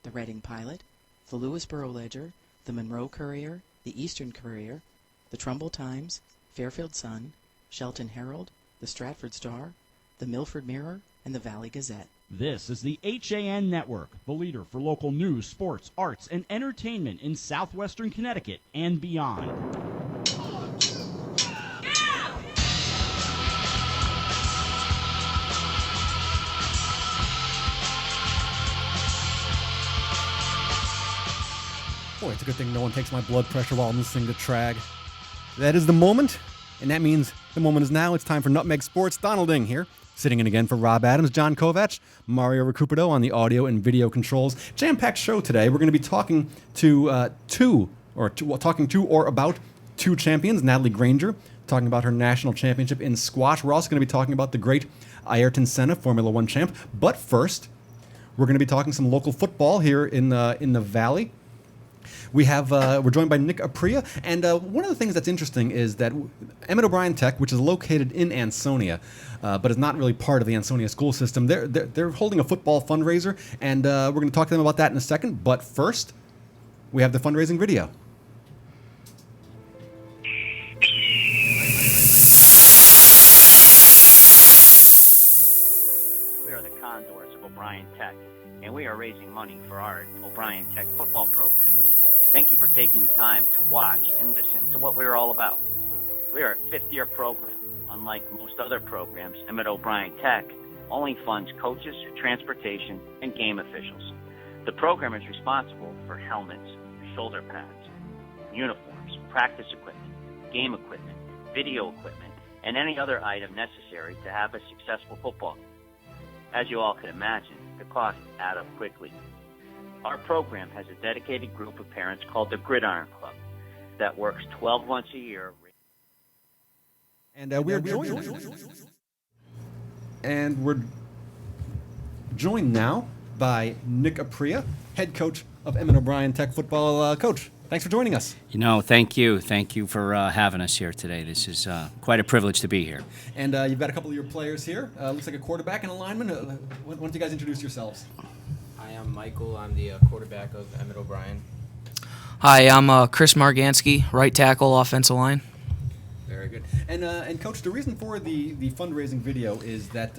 the Reading Pilot, the Lewisboro Ledger, the Monroe Courier, the Eastern Courier, the Trumbull Times, Fairfield Sun, Shelton Herald, the Stratford Star, the Milford Mirror, and the Valley Gazette. This is the HAN Network, the leader for local news, sports, arts, and entertainment in southwestern Connecticut and beyond. Boy, it's a good thing no one takes my blood pressure while I'm listening to Trag. That is the moment, and that means the moment is now. It's time for Nutmeg Sports. Donald Ing here, sitting in again for Rob Adams, John Kovacs, Mario Recupero on the audio and video controls. Jam-packed show today. We're going to be talking to about two champions, Natalie Granger, talking about her national championship in squash. We're also going to be talking about the great Ayrton Senna, Formula One champ. But first, we're going to be talking some local football here in the Valley. We're joined by Nick Apria, and one of the things that's interesting is that Emmett O'Brien Tech, which is located in Ansonia, but is not really part of the Ansonia school system, they're holding a football fundraiser, and we're going to talk to them about that in a second. But first, we have the fundraising video. We are the Condors of O'Brien Tech, and we are raising money for our O'Brien Tech football program. Thank you for taking the time to watch and listen to what we're all about. We are a fifth-year program. Unlike most other programs, Emmett O'Brien Tech only funds coaches, transportation, and game officials. The program is responsible for helmets, shoulder pads, uniforms, practice equipment, game equipment, video equipment, and any other item necessary to have a successful football game. As you all can imagine, the costs add up quickly. Our program has a dedicated group of parents called the Gridiron Club that works 12 months a year. And we're joined now by Nick Apria, head coach of Emmett O'Brien Tech football. Coach, thanks for joining us. Thank you. Thank you for having us here today. This is quite a privilege to be here. And you've got a couple of your players here. Looks like a quarterback and a lineman. Why don't you guys introduce yourselves? Hi, I'm Michael. I'm the quarterback of Emmett O'Brien. Hi, I'm Chris Margansky, right tackle, offensive line. Very good. And Coach, the reason for the fundraising video is that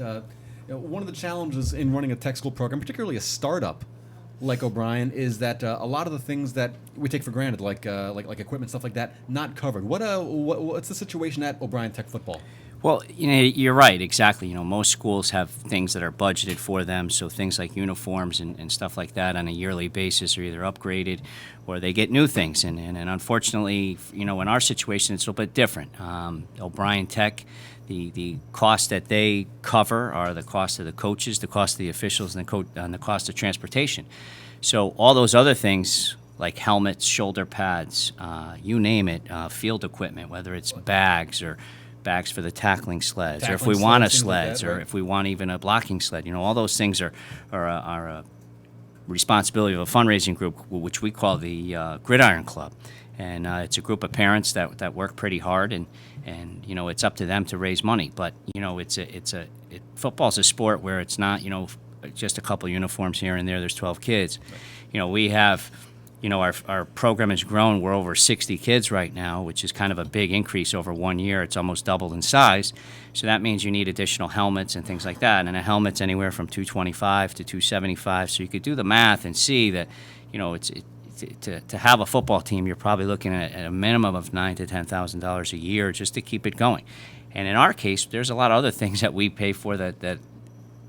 one of the challenges in running a tech school program, particularly a startup like O'Brien, is that a lot of the things that we take for granted, like equipment, stuff like that, not covered. What's the situation at O'Brien Tech football? Well, you're right, exactly. Most schools have things that are budgeted for them, so things like uniforms and stuff like that on a yearly basis are either upgraded or they get new things. And unfortunately, in our situation, it's a little bit different. O'Brien Tech, the costs that they cover are the cost of the coaches, the cost of the officials, and the cost of transportation. So all those other things, like helmets, shoulder pads, you name it, field equipment, whether it's bags for the tackling sleds, or if we want a sleds, or if we want even a blocking sled. All those things are a responsibility of a fundraising group, which we call the Gridiron Club. And it's a group of parents that work pretty hard, and it's up to them to raise money. But football's a sport where it's not just a couple uniforms here and there. There's 12 kids. Right. We have. Our program has grown. We're over 60 kids right now, which is kind of a big increase over 1 year. It's almost doubled in size. So that means you need additional helmets and things like that. And a helmet's anywhere from $225 to $275. So you could do the math and see that, to have a football team, you're probably looking at a minimum of $9,000 to $10,000 a year just to keep it going. And in our case, there's a lot of other things that we pay for that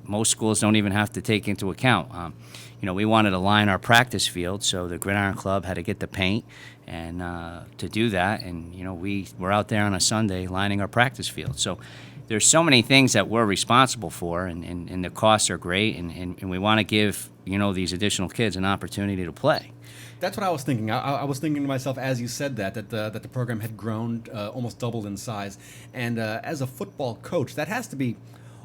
most schools don't even have to take into account. We wanted to line our practice field, so the Gridiron Club had to get the paint and to do that. And, we were out there on a Sunday lining our practice field. So there's so many things that we're responsible for, and the costs are great, and we want to give, these additional kids an opportunity to play. That's what I was thinking. I was thinking to myself as you said that the program had grown, almost doubled in size. And as a football coach, that has to be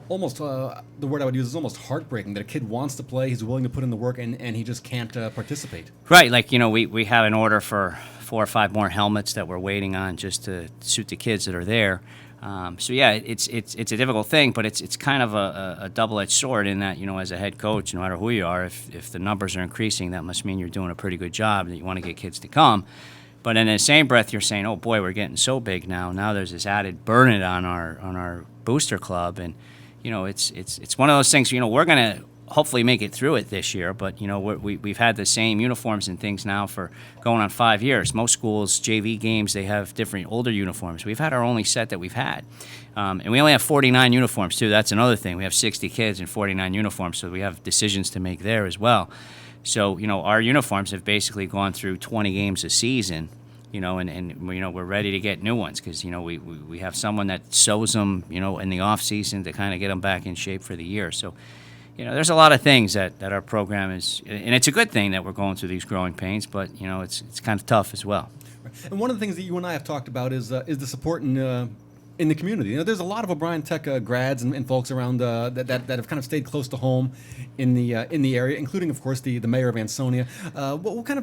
almost, the word I would use is almost heartbreaking, that a kid wants to play, he's willing to put in the work, and he just can't participate. Right, we have an order for 4 or 5 more helmets that we're waiting on just to suit the kids that are there. So yeah, it's a difficult thing, but it's kind of a double-edged sword in that, as a head coach, no matter who you are, if the numbers are increasing, that must mean you're doing a pretty good job, that you want to get kids to come. But in the same breath, you're saying, oh boy, we're getting so big now. Now there's this added burden on our booster club, and it's one of those things. We're gonna hopefully make it through it this year, but we've had the same uniforms and things now for going on 5 years. Most schools, JV games, they have different older uniforms. We've had our only set that we've had, and we only have 49 uniforms too. That's another thing. We have 60 kids and 49 uniforms, so we have decisions to make there as well. So our uniforms have basically gone through 20 games a season. And we're ready to get new ones because we have someone that sews them in the off season to kind of get them back in shape for the year. So there's a lot of things that our program is, and it's a good thing that we're going through these growing pains, but it's kind of tough as well. And one of the things that you and I have talked about is the support in the community. There's a lot of O'Brien Tech grads and folks around that have kind of stayed close to home in the area, including of course the mayor of Ansonia. What kind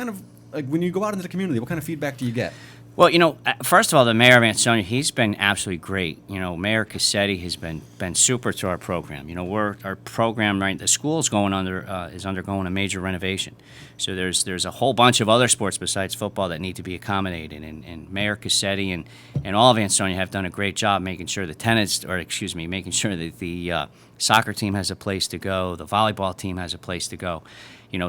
of like when you go out into the community, what kind of feedback do you get? Well, first of all, the mayor of Ansonia, he's been absolutely great. Mayor Cassetti has been super to our program. Our program, right, the school's is undergoing a major renovation. So there's a whole bunch of other sports besides football that need to be accommodated. And Mayor Cassetti and all of Ansonia have done a great job making sure making sure that the soccer team has a place to go, the volleyball team has a place to go,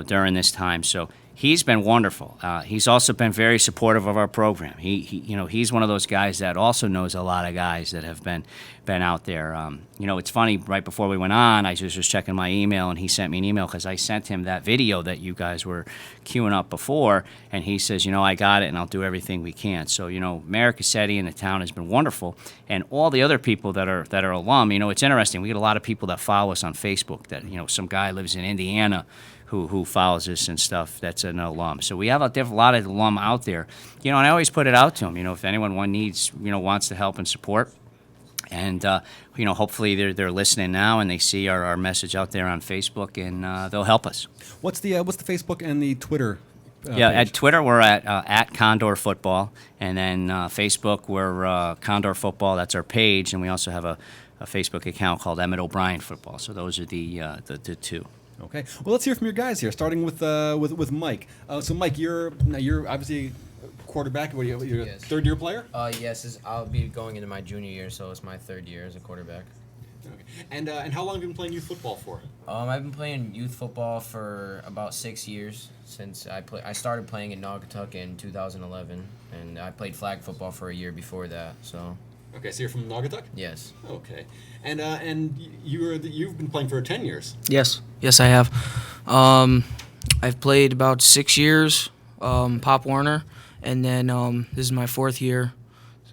during this time. So he's been wonderful. He's also been very supportive of our program. He's one of those guys that also knows a lot of guys that have been out there. It's funny. Right before we went on, I just was checking my email, and he sent me an email because I sent him that video that you guys were queuing up before, and he says, I got it, and I'll do everything we can. So Mayor Cassetti in the town has been wonderful, and all the other people that are alum. It's interesting. We get a lot of people that follow us on Facebook. That some guy lives in Indiana who follows us and stuff, that's an alum. So we have a lot of alum out there. And I always put it out to them, if anyone wants to help and support. And, hopefully they're listening now and they see our message out there on Facebook, and they'll help us. What's the Facebook and the Twitter page? At Twitter we're at Condor Football, and then Facebook we're Condor Football. That's our page, and we also have a Facebook account called Emmett O'Brien Football. So those are the two. Okay. Well, let's hear from your guys here, starting with Mike. So, Mike, you're obviously a quarterback. What are you? Yes. Third-year player? Yes. I'll be going into my junior year, so it's my third year as a quarterback. Okay. And how long have you been playing youth football for? I've been playing youth football for about 6 years since I started playing in Naugatuck in 2011, and I played flag football for a year before that. So. Okay, so you're from Naugatuck? Yes. Okay, and you've been playing for 10 years. Yes, I have. I've played about 6 years, Pop Warner, and then this is my 4th year,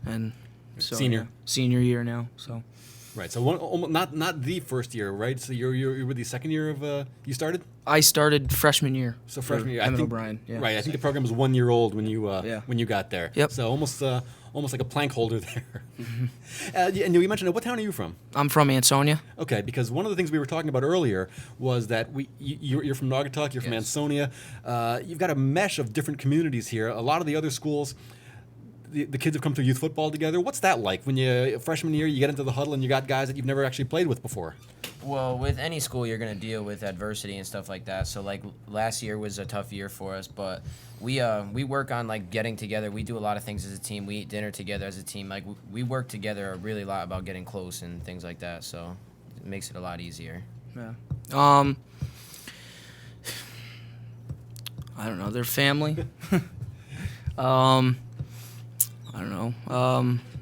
and so senior year now. So. Right. So not the first year, right? So you were the second year of you started. I started freshman year. So freshman year. Emmett O'Brien. Yeah. Right. I think the program was 1 year old when you got there. Yep. So almost like a plank holder there. Mm-hmm. And you mentioned what town are you from? I'm from Ansonia. Okay, because one of the things we were talking about earlier was that you're from Naugatuck, you're from Yes. Ansonia. You've got a mesh of different communities here. A lot of the other schools, the kids have come through youth football together. What's that like when freshman year you get into the huddle and you got guys that you've never actually played with before? Well, with any school, you're going to deal with adversity and stuff like that. So, last year was a tough year for us, but we work on, getting together. We do a lot of things as a team. We eat dinner together as a team. We work together a really lot about getting close and things like that, so it makes it a lot easier. Yeah. I don't know. They're family. I don't know.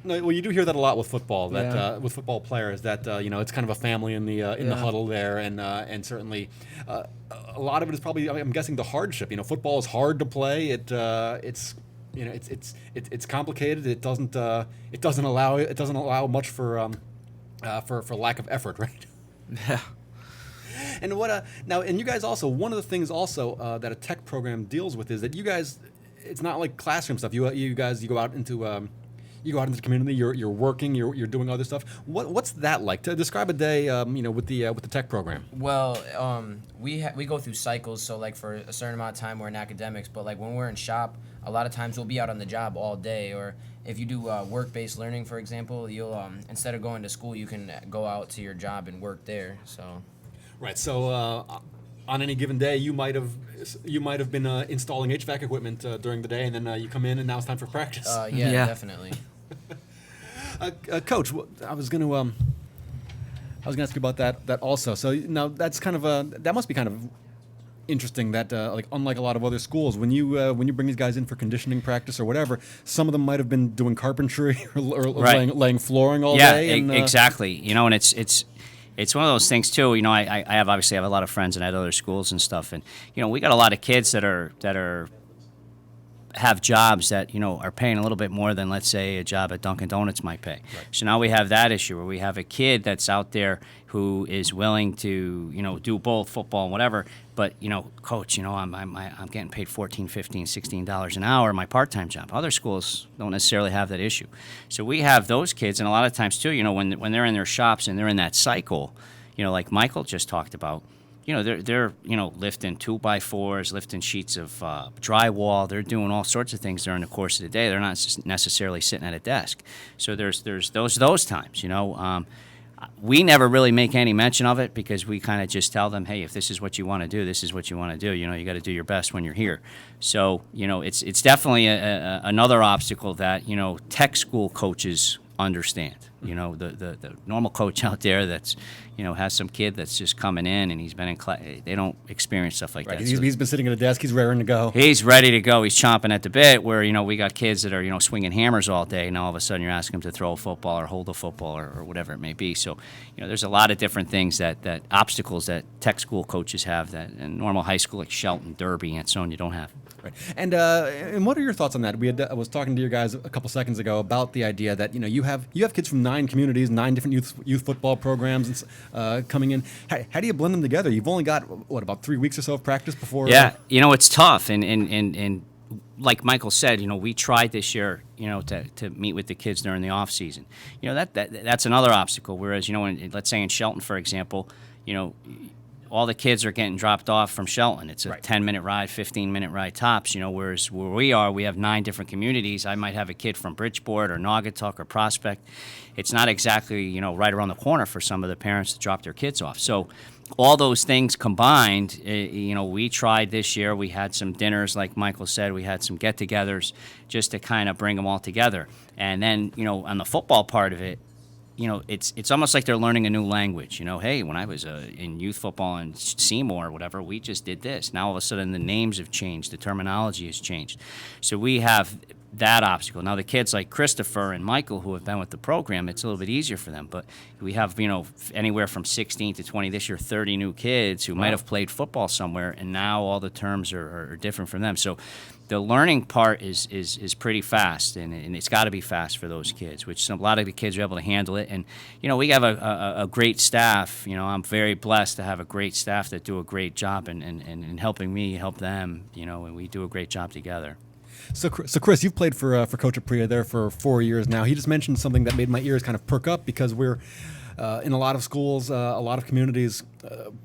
No, well, you do hear that a lot with football. That Yeah. with football players, that it's kind of a family in the Yeah. huddle there, and certainly a lot of it is probably, I'm guessing, the hardship. Football is hard to play. It's complicated. It doesn't allow much for lack of effort, right? Yeah. And now, and you guys also, one of the things also that a tech program deals with is that you guys, it's not like classroom stuff. You guys go out into you go out into the community, you're working, you're doing other stuff. What's that like? To describe a day, with the tech program. Well, we go through cycles. So like for a certain amount of time we're in academics, but like when we're in shop, a lot of times we'll be out on the job all day. Or if you do work-based learning, for example, you'll instead of going to school, you can go out to your job and work there. So. Right. So on any given day, you might have been installing HVAC equipment during the day, and then you come in, and now it's time for practice. Yeah, definitely. Coach, I was going to ask you about that also. So now that's kind of that must be kind of interesting that like unlike a lot of other schools, when you bring these guys in for conditioning practice or whatever, some of them might have been doing carpentry or right. laying flooring all day. Yeah, exactly. And it's one of those things too. I have a lot of friends and at other schools and stuff, and we got a lot of kids that have jobs that are paying a little bit more than, let's say, a job at Dunkin' Donuts might pay. Right. So now we have that issue where we have a kid that's out there who is willing to do both football and whatever. But coach, I'm getting paid $14, $15, $16 an hour in my part-time job. Other schools don't necessarily have that issue. So we have those kids, and a lot of times too, when they're in their shops and they're in that cycle, like Michael just talked about. They're lifting 2x4s, lifting sheets of drywall. They're doing all sorts of things during the course of the day. They're not necessarily sitting at a desk. So there's those times. We never really make any mention of it because we kind of just tell them, hey, if this is what you want to do, this is what you want to do. You got to do your best when you're here. So it's definitely another obstacle that tech school coaches understand. The normal coach out there that's has some kid that's just coming in and he's been in class, they don't experience stuff like right. that. He's been sitting at a desk, he's raring to go. He's ready to go. He's chomping at the bit. Where we got kids that are swinging hammers all day. Now all of a sudden you're asking them to throw a football or hold a football or whatever it may be. So there's a lot of different things that obstacles that tech school coaches have that in normal high school like Shelton, Derby, and so on you don't have. Right. And what are your thoughts on that? I was talking to you guys a couple seconds ago about the idea that you have kids from 9 communities, 9 different youth football programs coming in. How do you blend them together? You've only got about 3 weeks or so of practice before. Yeah, it's tough, and like Michael said, we tried this year, to meet with the kids during the off season. That's another obstacle. Whereas let's say in Shelton, for example, all the kids are getting dropped off from Shelton. It's a right. 10-minute ride, 15-minute ride tops, whereas where we have 9 different communities. I might have a kid from Bridgeport or Naugatuck or Prospect. It's not exactly, right around the corner for some of the parents to drop their kids off. So all those things combined, we tried this year. We had some dinners, like Michael said. We had some get-togethers just to kind of bring them all together. And then, on the football part of it, it's almost like they're learning a new language. Hey, when I was in youth football in Seymour or whatever, we just did this. Now all of a sudden the names have changed, the terminology has changed. So we have that obstacle. Now the kids like Christopher and Michael who have been with the program, it's a little bit easier for them. But we have anywhere from 16 to 20 this year, 30 new kids who might have played football somewhere, and now all the terms are different from them. So the learning part is pretty fast, and it's got to be fast for those kids, which a lot of the kids are able to handle it. And, we have a great staff. I'm very blessed to have a great staff that do a great job in helping me help them, and we do a great job together. So Chris, you've played for Coach Apria there for 4 years now. He just mentioned something that made my ears kind of perk up because we're in a lot of schools, a lot of communities,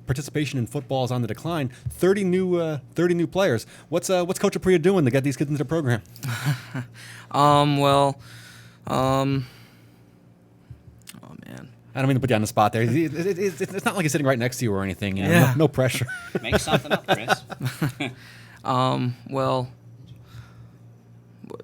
participation in football is on the decline. 30 new players. What's Coach Apria doing to get these kids into the program? Oh man. I don't mean to put you on the spot there. It's not like he's sitting right next to you or anything. Yeah. No pressure. Make something up, Chris. Well,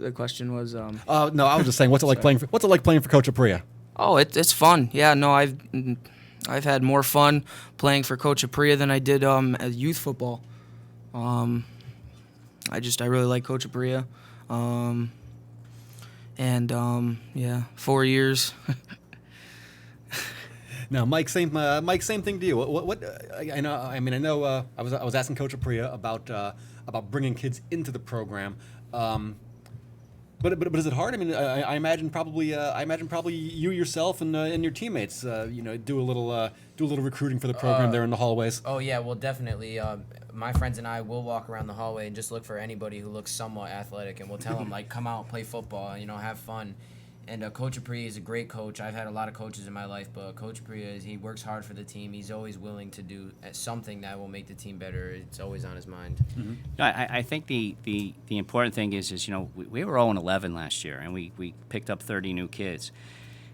the question was. No, I was just saying, what's it like playing for Coach Apria? Oh, it's fun. Yeah, no, I've had more fun playing for Coach Apria than I did at youth football. I really like Coach Apria. Yeah, 4 years. Now, Mike, same thing to you. What I know. I know. I was asking Coach Apria about bringing kids into the program. But is it hard? I mean, I imagine probably you yourself and your teammates, do a little recruiting for the program there in the hallways. Oh yeah, well definitely. My friends and I will walk around the hallway and just look for anybody who looks somewhat athletic, and we'll tell them like, come out, play football, have fun. And Coach Apri is a great coach. I've had a lot of coaches in my life, but Coach Apri he works hard for the team. He's always willing to do something that will make the team better. It's always on his mind. Mm-hmm. I think the important thing is we were 0-11 last year, and we picked up 30 new kids.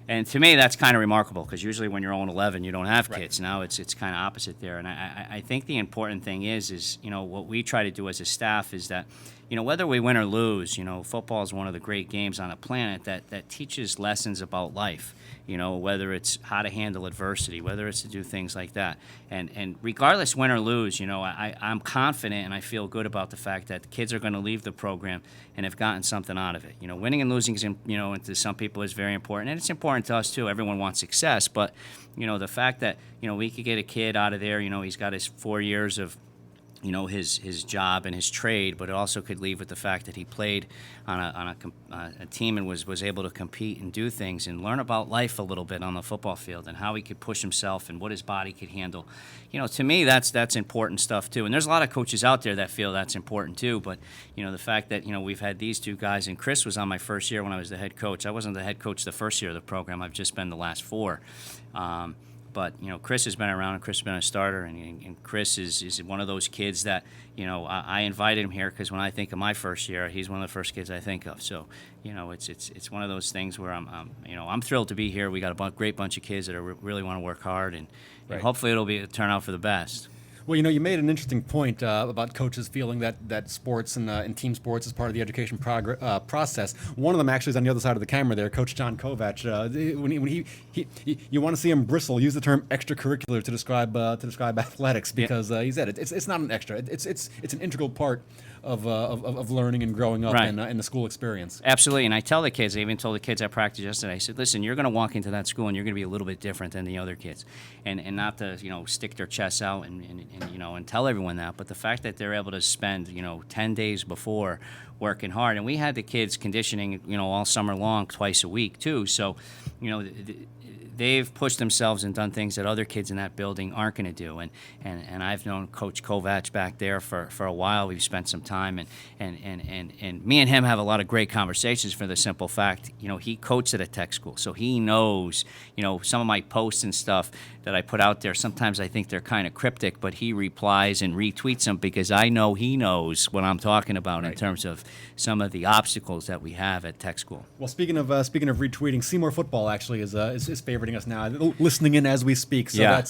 And to me, that's kind of remarkable because usually when you're 0-11, you don't have kids. Right. Now it's kind of opposite there. And I think the important thing is what we try to do as a staff is that, whether we win or lose, football is one of the great games on the planet that teaches lessons about life. Whether it's how to handle adversity, whether it's to do things like that. And regardless, win or lose, I'm confident and I feel good about the fact that the kids are going to leave the program and have gotten something out of it. Winning and losing, to some people is very important. And it's important to us, too. Everyone wants success. But, the fact that, we could get a kid out of there, he's got his 4 years of his job and his trade, but it also could leave with the fact that he played on a team and was able to compete and do things and learn about life a little bit on the football field and how he could push himself and what his body could handle. To me, that's important stuff too. And there's a lot of coaches out there that feel that's important too. But the fact that we've had these two guys, and Chris was on my first year when I was the head coach. I wasn't the head coach the first year of the program. I've just been the last 4. But, Chris has been around, and Chris has been a starter, and Chris is one of those kids that, I invited him here because when I think of my first year, he's one of the first kids I think of. So, it's one of those things where I'm thrilled to be here. We got a great bunch of kids that really want to work hard, and hopefully it'll turn out for the best. Well, you made an interesting point about coaches feeling that sports and team sports is part of the education process. One of them actually is on the other side of the camera there, Coach John Kovac. When he you want to see him bristle, use the term extracurricular to describe athletics because he said it's not an extra. It's an integral part of learning and growing up in the school experience. Absolutely, and I tell the kids, I even told the kids at practice yesterday, I said, listen, you're going to walk into that school and you're going to be a little bit different than the other kids, and not to stick their chests out and tell everyone that, but the fact that they're able to spend 10 days before working hard, and we had the kids conditioning all summer long, twice a week too, so they've pushed themselves and done things that other kids in that building aren't going to do. And I've known Coach Kovac back there for a while. We've spent some time, and me and him have a lot of great conversations for the simple fact, he coached at a tech school. So he knows, some of my posts and stuff that I put out there, sometimes I think they're kind of cryptic, but he replies and retweets them because I know he knows what I'm talking about in terms of some of the obstacles that we have at tech school. Well, speaking of retweeting, Seymour Football actually is favoriting us now, listening in as we speak. So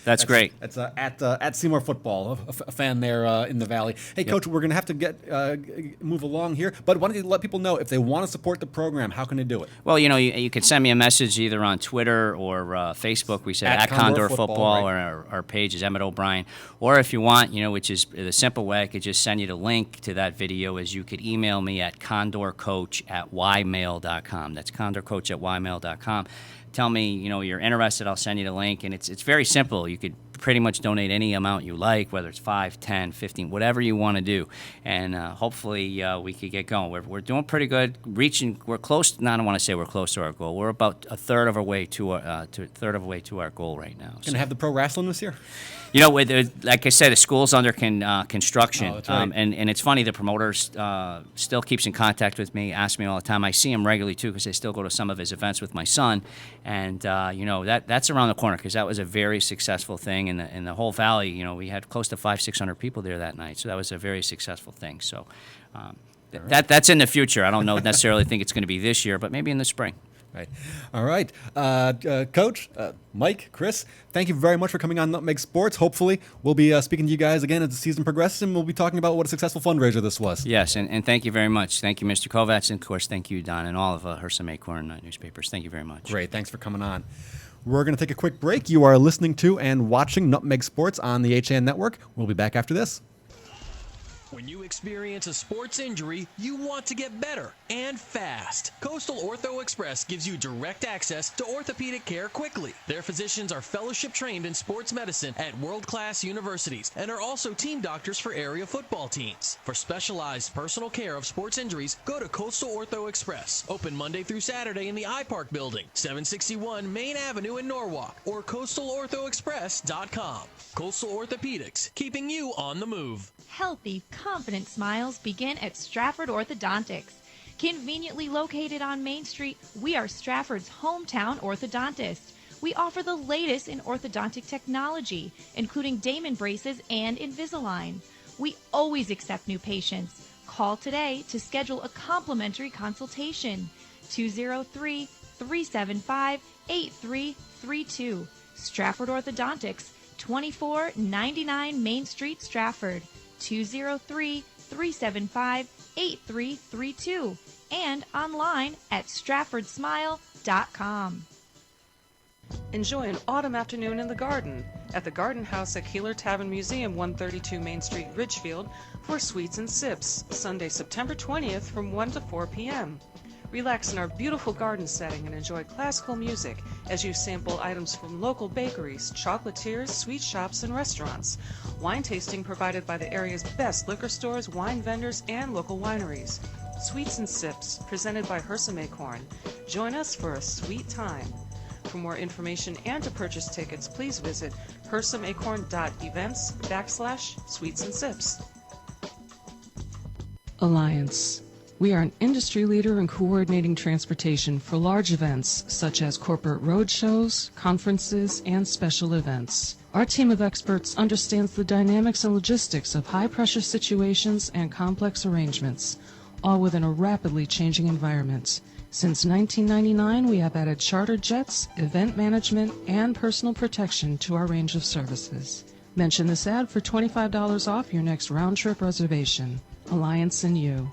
that's great. That's at Seymour Football, a fan there in the Valley. Hey, Coach, we're going to have to move along here, but why don't you let people know if they want to support the program, how can they do it? Well, you could send me a message either on Twitter or Facebook. We said at Condor Football, or our page is Emmett O'Brien. Or if you want, which is the simple way, I could just send you the link to that video, is you could email me at condorcoach@ymail.com. That's condorcoach@ymail.com. Tell me, you're interested, I'll send you the link. And it's very simple. You could pretty much donate any amount you like, whether it's 5, 10, 15, whatever you want to do. And hopefully we could get going. We're doing pretty good. We're close. I don't want to say we're close to our goal. We're about a third of a way to our goal right now. Going to have the pro wrestling this year? Like I said, the school's under construction. Oh, that's right. And it's funny, the promoters still keeps in contact with me, asks me all the time. I see him regularly, too, because I still go to some of his events with my son. And, that's around the corner because that was a very successful thing. In the whole valley, we had close to 500-600 people there that night. So that was a very successful thing. So that's in the future. I don't necessarily think it's going to be this year, but maybe in the spring. Right. All right. Coach, Mike, Chris, thank you very much for coming on Nutmeg Sports. Hopefully, we'll be speaking to you guys again as the season progresses, and we'll be talking about what a successful fundraiser this was. Yes, and thank you very much. Thank you, Mr. Kovac, and, of course, thank you, Don, and all of Hersam Acorn newspapers. Thank you very much. Great. Thanks for coming on. We're going to take a quick break. You are listening to and watching Nutmeg Sports on the HAN Network. We'll be back after this. When you experience a sports injury, you want to get better and fast. Coastal Ortho Express gives you direct access to orthopedic care quickly. Their physicians are fellowship trained in sports medicine at world-class universities and are also team doctors for area football teams. For specialized personal care of sports injuries, go to Coastal Ortho Express. Open Monday through Saturday in the iPark building, 761 Main Avenue in Norwalk, or coastalorthoexpress.com. Coastal Orthopedics, keeping you on the move. Healthy, confident smiles begin at Stratford Orthodontics. Conveniently located on Main Street, we are Stratford's hometown orthodontist. We offer the latest in orthodontic technology, including Damon braces and Invisalign. We always accept new patients. Call today to schedule a complimentary consultation. 203-375-8332. Stratford Orthodontics, 2499 Main Street, Stratford. 203-375-8332. And online at stratfordsmile.com. Enjoy an autumn afternoon in the garden at the Garden House at Keeler Tavern Museum, 132 Main Street, Ridgefield, for Sweets and Sips, Sunday, September 20th from 1 to 4 p.m. Relax in our beautiful garden setting and enjoy classical music as you sample items from local bakeries, chocolatiers, sweet shops, and restaurants. Wine tasting provided by the area's best liquor stores, wine vendors, and local wineries. Sweets and Sips, presented by Hersam Acorn. Join us for a sweet time. For more information and to purchase tickets, please visit hersamacorn.events/sweets and sips. Alliance. We are an industry leader in coordinating transportation for large events such as corporate road shows, conferences, and special events. Our team of experts understands the dynamics and logistics of high-pressure situations and complex arrangements, all within a rapidly changing environment. Since 1999, we have added charter jets, event management, and personal protection to our range of services. Mention this ad for $25 off your next round-trip reservation. Alliance and you.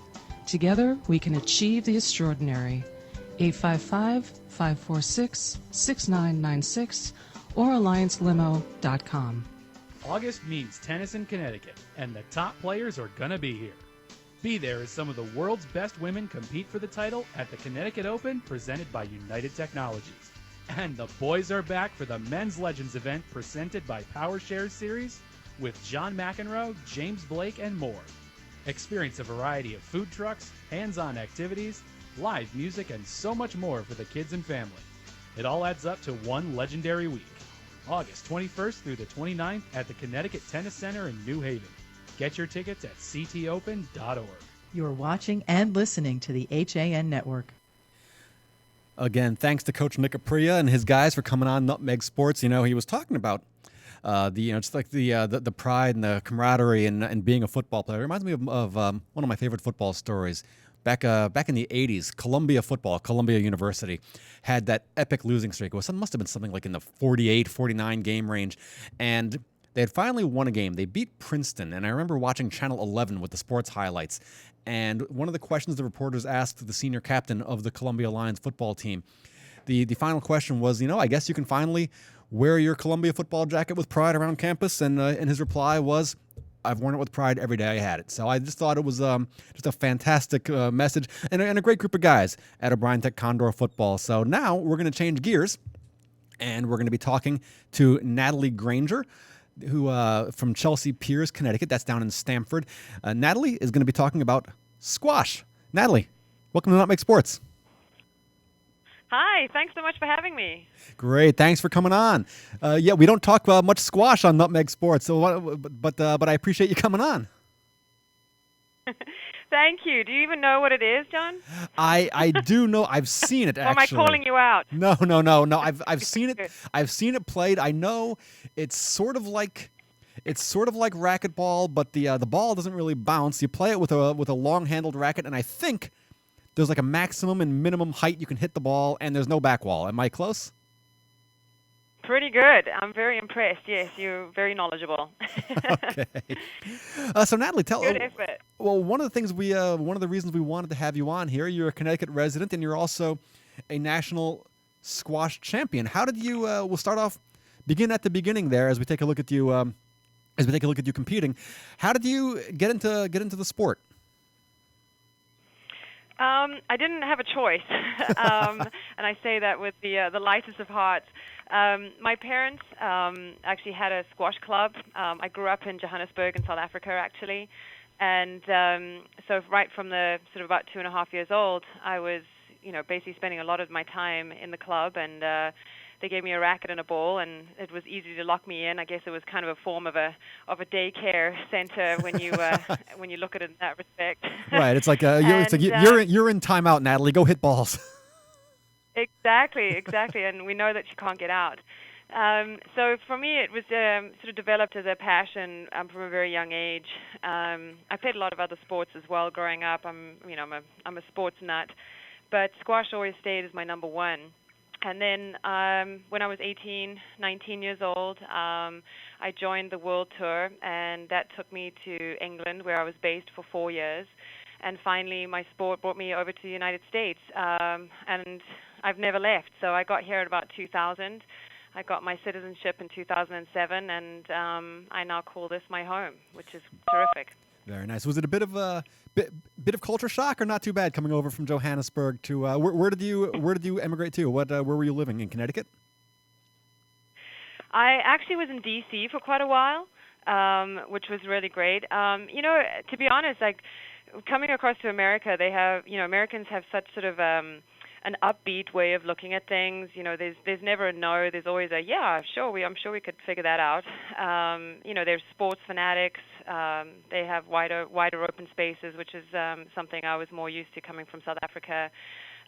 Together, we can achieve the extraordinary. 855-546-6996 or alliancelimo.com. August means tennis in Connecticut, and the top players are going to be here. Be there as some of the world's best women compete for the title at the Connecticut Open presented by United Technologies. And the boys are back for the Men's Legends event presented by PowerShares Series with John McEnroe, James Blake, and more. Experience a variety of food trucks, hands-on activities, live music, and so much more for the kids and family. It all adds up to one legendary week. August 21st through the 29th at the Connecticut Tennis Center in New Haven. Get your tickets at ctopen.org. You're watching and listening to the HAN Network. Again, thanks to Coach Nick Apria and his guys for coming on Nutmeg Sports. You know, he was talking about just like the pride and the camaraderie and being a football player. It reminds me of one of my favorite football stories. Back in the 80s, Columbia University had that epic losing streak. It must have been something like in the 48, 49 game range. And they had finally won a game. They beat Princeton. And I remember watching Channel 11 with the sports highlights. And one of the questions the reporters asked the senior captain of the Columbia Lions football team, the final question was, I guess you can finally wear your Columbia football jacket with pride around campus. And his reply was, I've worn it with pride every day I had it. So I just thought it was just a fantastic message and a great group of guys at O'Brien Tech Condor football. So now we're going to change gears, and we're going to be talking to Natalie Granger, who from Chelsea Piers, Connecticut. That's down in Stamford. Natalie is going to be talking about squash. Natalie, welcome to Nutmeg Sports. Hi, thanks so much for having me. Great, thanks for coming on. We don't talk much squash on Nutmeg Sports, but I appreciate you coming on. Thank you. Do you even know what it is, John? I do know. I've seen it. Actually. Or am I calling you out? No. I've seen it. I've seen it played. I know it's sort of like racquetball, but the ball doesn't really bounce. You play it with a long-handled racket, and I think there's like a maximum and minimum height you can hit the ball, and there's no back wall. Am I close? Pretty good. I'm very impressed. Yes, you're very knowledgeable. Okay. So Natalie, good effort. Well, one of the reasons we wanted to have you on here, you're a Connecticut resident, and you're also a national squash champion. How did you? We'll start off, begin at the beginning there as we take a look at you. As we take a look at you competing, how did you get into the sport? I didn't have a choice, and I say that with the lightest of hearts. My parents actually had a squash club. I grew up in Johannesburg in South Africa, actually, and so right from the sort of about 2.5 years old, I was, basically spending a lot of my time in the club, and they gave me a racket and a ball, and it was easy to lock me in. I guess it was kind of a form of a daycare center when you when you look at it in that respect. Right. It's like you're in timeout, Natalie. Go hit balls. Exactly, and we know that you can't get out. So for me, it was sort of developed as a passion from a very young age. I played a lot of other sports as well growing up. I'm a sports nut, but squash always stayed as my number one. And then when I was 19 years old, I joined the World Tour, and that took me to England, where I was based for 4 years. And finally, my sport brought me over to the United States, and I've never left. So I got here at about 2000. I got my citizenship in 2007, and I now call this my home, which is terrific. Very nice. Was it a bit of culture shock, or not too bad coming over from Johannesburg to where did you emigrate to? Where were you living in Connecticut? I actually was in D.C. for quite a while, which was really great. To be honest, like coming across to America, they have Americans have such sort of an upbeat way of looking at things. There's never a no. There's always a I'm sure we could figure that out. There's sports fanatics. They have wider open spaces, which is something I was more used to coming from South Africa.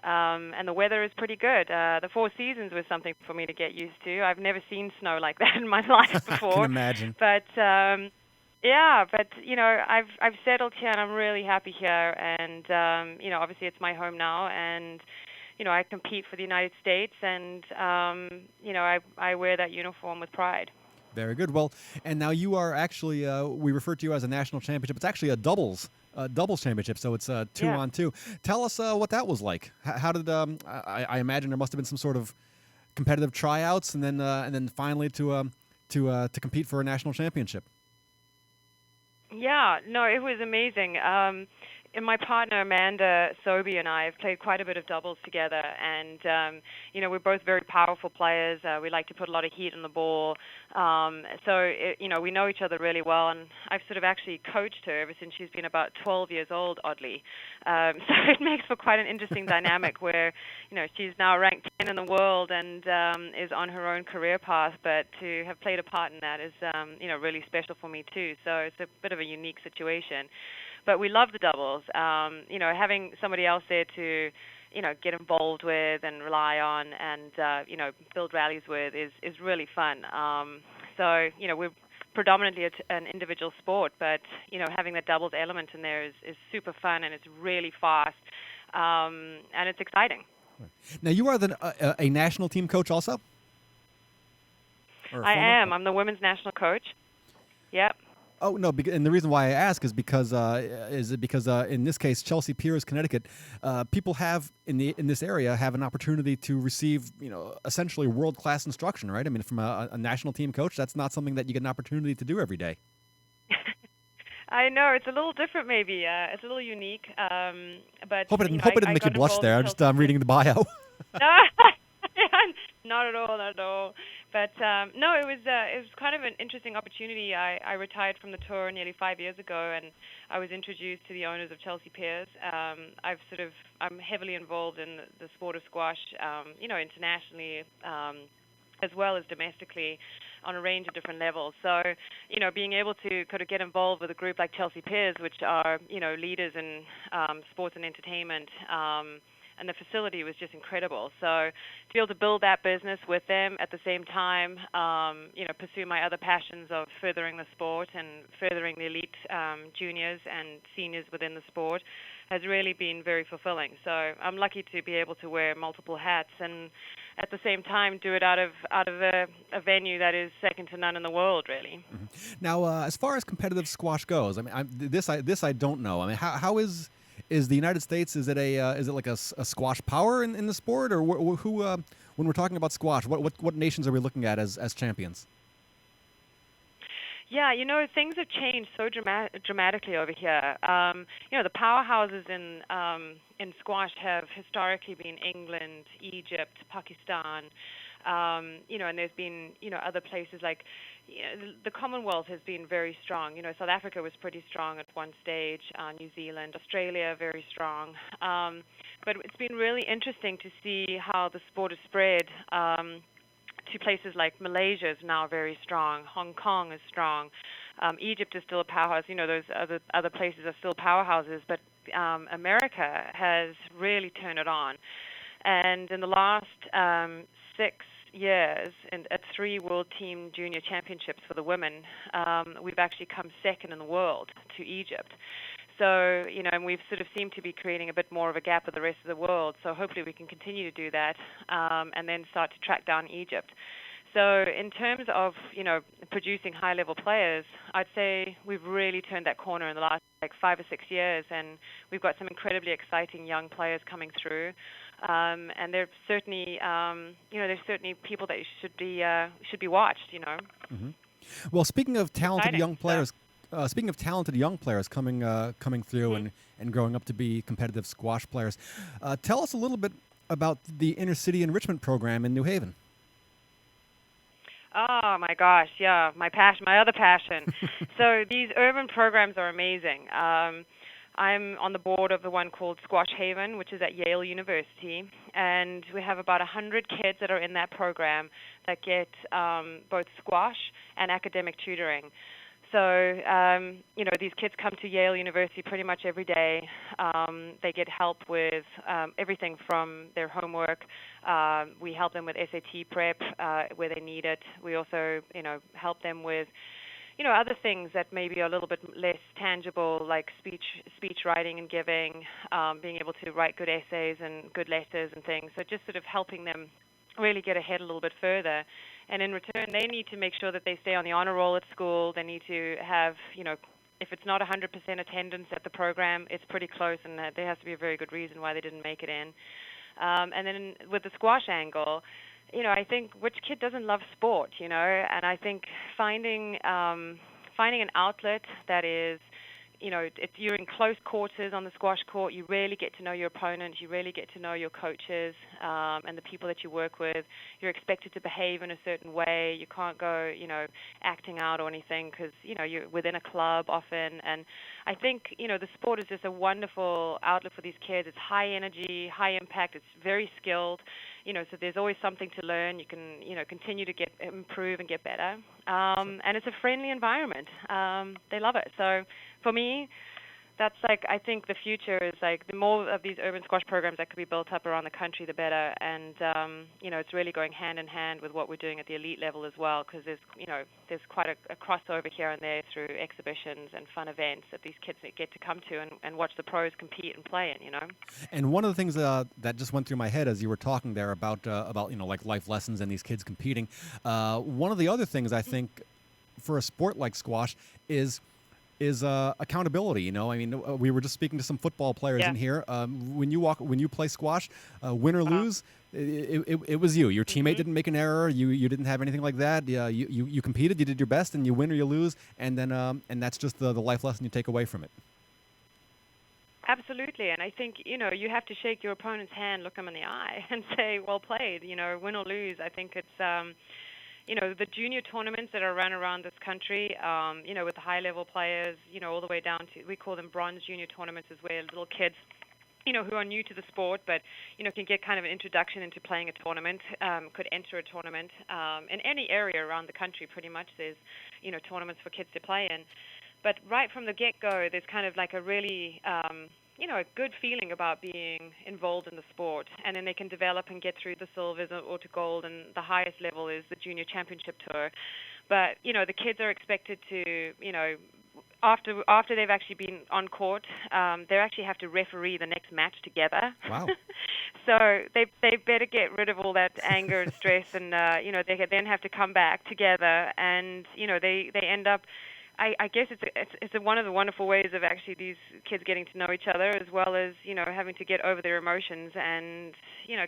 And the weather is pretty good. The Four Seasons was something for me to get used to. I've never seen snow like that in my life before. I can imagine. But I've settled here, and I'm really happy here. And obviously it's my home now, and I compete for the United States, and I wear that uniform with pride. Very good. Well, and now you are actually we refer to you as a national championship. It's actually a doubles championship, so it's 2-on-2. Tell us what that was like. How did I imagine there must have been some sort of competitive tryouts, and then finally to compete for a national championship. Yeah, no, it was amazing. And my partner Amanda Sobey and I have played quite a bit of doubles together, and we're both very powerful players. We like to put a lot of heat on the ball, we know each other really well. And I've sort of actually coached her ever since she's been about 12 years old, oddly. So it makes for quite an interesting dynamic where she's now ranked 10 in the world and is on her own career path. But to have played a part in that is really special for me too. So it's a bit of a unique situation. But we love the doubles. Having somebody else there to, get involved with and rely on and, build rallies with is really fun. We're predominantly an individual sport, but, having the doubles element in there is super fun, and it's really fast, and it's exciting. Now, you are a national team coach also? I am. I'm the women's national coach. Yep. Oh no! And the reason why I ask is because in this case, Chelsea Piers, Connecticut, people have in this area have an opportunity to receive essentially world-class instruction, right? I mean, from a national team coach, that's not something that you get an opportunity to do every day. I know it's a little different, maybe. It's a little unique, but hope it didn't make you blush there. I'm reading the bio. Not at all. But no, it was kind of an interesting opportunity. I retired from the tour nearly 5 years ago, and I was introduced to the owners of Chelsea Piers. I'm heavily involved in the sport of squash, internationally, as well as domestically, on a range of different levels. So, being able to kind of get involved with a group like Chelsea Piers, which are leaders in sports and entertainment. And the facility was just incredible. So to be able to build that business with them at the same time, pursue my other passions of furthering the sport and furthering the elite juniors and seniors within the sport has really been very fulfilling. So I'm lucky to be able to wear multiple hats and at the same time do it out of a venue that is second to none in the world, really. Mm-hmm. Now, as far as competitive squash goes, I mean, this I don't know. I mean, how is the United States? Is it like a squash power in the sport, or who? When we're talking about squash, what nations are we looking at as champions? Yeah, things have changed so dramatically over here. The powerhouses in squash have historically been England, Egypt, Pakistan, and there's been other places like the Commonwealth has been very strong. South Africa was pretty strong at one stage, New Zealand, Australia very strong. But it's been really interesting to see how the sport has spread. to places like Malaysia is now very strong. Hong Kong is strong. Egypt is still a powerhouse. Those other places are still powerhouses, but America has really turned it on. And in the last 6 years, at 3 World Team Junior Championships for the women, we've actually come second in the world to Egypt. So, and we've sort of seemed to be creating a bit more of a gap with the rest of the world. So hopefully we can continue to do that and then start to track down Egypt. So in terms of, producing high-level players, I'd say we've really turned that corner in the last 5 or 6 years, and we've got some incredibly exciting young players coming through. And they're certainly, there's certainly people that should be watched. Mm-hmm. Well, speaking of talented young players. Speaking of talented young players coming through and growing up to be competitive squash players, tell us a little bit about the Inner City Enrichment Program in New Haven. Oh my gosh, yeah, my other passion. So these urban programs are amazing. I'm on the board of the one called Squash Haven, which is at Yale University, and we have about 100 kids that are in that program that get both squash and academic tutoring. So, these kids come to Yale University pretty much every day. They get help with everything from their homework. We help them with SAT prep where they need it. We also, help them with, other things that maybe are a little bit less tangible, like speech writing and giving, being able to write good essays and good letters and things. So just sort of helping them really get ahead a little bit further. And in return, they need to make sure that they stay on the honor roll at school. They need to have, if it's not 100% attendance at the program, it's pretty close, and there has to be a very good reason why they didn't make it in. And then with the squash angle, I think which kid doesn't love sport, And I think finding an outlet that is, if you're in close quarters on the squash court, you really get to know your opponent, you really get to know your coaches and the people that you work with. You're expected to behave in a certain way. You can't go, acting out or anything because, you're within a club often. And I think, the sport is just a wonderful outlet for these kids. It's high energy, high impact. It's very skilled. So there's always something to learn. You can, continue to improve and get better. And it's a friendly environment. They love it. So for me, that's I think the future is the more of these urban squash programs that could be built up around the country, the better. And, it's really going hand in hand with what we're doing at the elite level as well, because there's quite a crossover here and there through exhibitions and fun events that these kids get to come to and watch the pros compete and play in, And one of the things that just went through my head as you were talking there about life lessons and these kids competing, one of the other things I think for a sport like squash is accountability. We were just speaking to some football players in here. When you play squash, win or lose, it was you. Your teammate didn't make an error. You didn't have anything like that. You competed. You did your best, and you win or you lose. And then and that's just the life lesson you take away from it. Absolutely, and I think you have to shake your opponent's hand, look them in the eye, and say, "Well played." Win or lose. I think it's. The junior tournaments that are run around this country, with the high-level players, all the way down to, we call them bronze junior tournaments, is where little kids, who are new to the sport, but, can get kind of an introduction into playing a tournament, could enter a tournament. In any area around the country, pretty much, there's, tournaments for kids to play in. But right from the get-go, there's kind of a really... a good feeling about being involved in the sport, and then they can develop and get through the silvers or to gold, and the highest level is the junior championship tour. But the kids are expected to after they've actually been on court, they actually have to referee the next match together. Wow. So they better get rid of all that anger and stress, and they then have to come back together, and they end up. I guess it's one of the wonderful ways of actually these kids getting to know each other, as well as having to get over their emotions and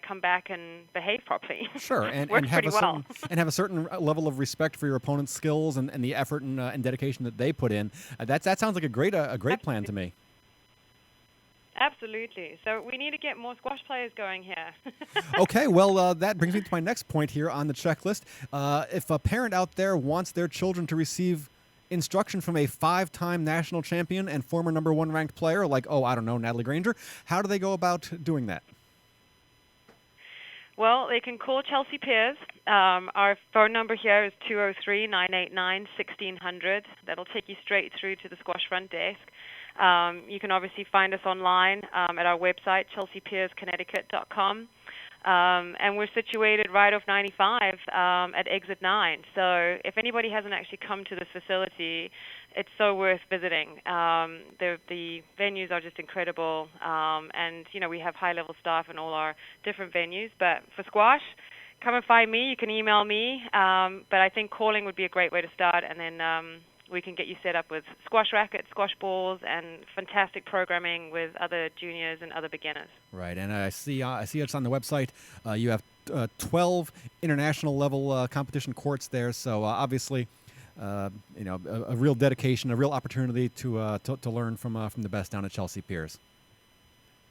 come back and behave properly. Sure, and have a certain level of respect for your opponent's skills and the effort and dedication that they put in. That sounds like a great plan to me. Absolutely. So we need to get more squash players going here. Okay, well, that brings me to my next point here on the checklist. If a parent out there wants their children to receive instruction from a 5-time national champion and former number 1 ranked player like, Natalie Granger, how do they go about doing that? Well, they can call Chelsea Piers. Our phone number here is 203-989-1600. That'll take you straight through to the squash front desk. You can obviously find us online at our website, chelseapiersconnecticut.com. And we're situated right off 95 at exit 9. So if anybody hasn't actually come to this facility, it's so worth visiting. The venues are just incredible, and we have high-level staff in all our different venues. But for squash, come and find me. You can email me, but I think calling would be a great way to start, and then we can get you set up with squash rackets, squash balls, and fantastic programming with other juniors and other beginners. Right, and I see it's on the website. You have 12 international level competition courts there, so obviously. A real dedication, a real opportunity to learn from the best down at Chelsea Piers.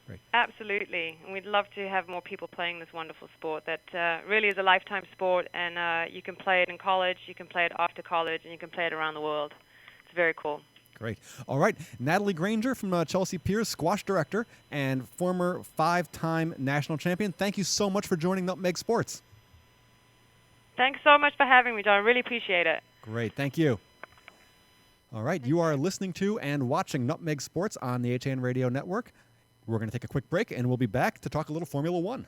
Great. Absolutely, and we'd love to have more people playing this wonderful sport that really is a lifetime sport, and you can play it in college, you can play it after college, and you can play it around the world. It's very cool. Great. All right, Natalie Granger from Chelsea Piers, squash director and former 5-time national champion. Thank you so much for joining Nutmeg Sports. Thanks so much for having me, John. I really appreciate it. Great, thank you. All right, you are listening to and watching Nutmeg Sports on the HAN Radio Network. We're going to take a quick break, and we'll be back to talk a little Formula One.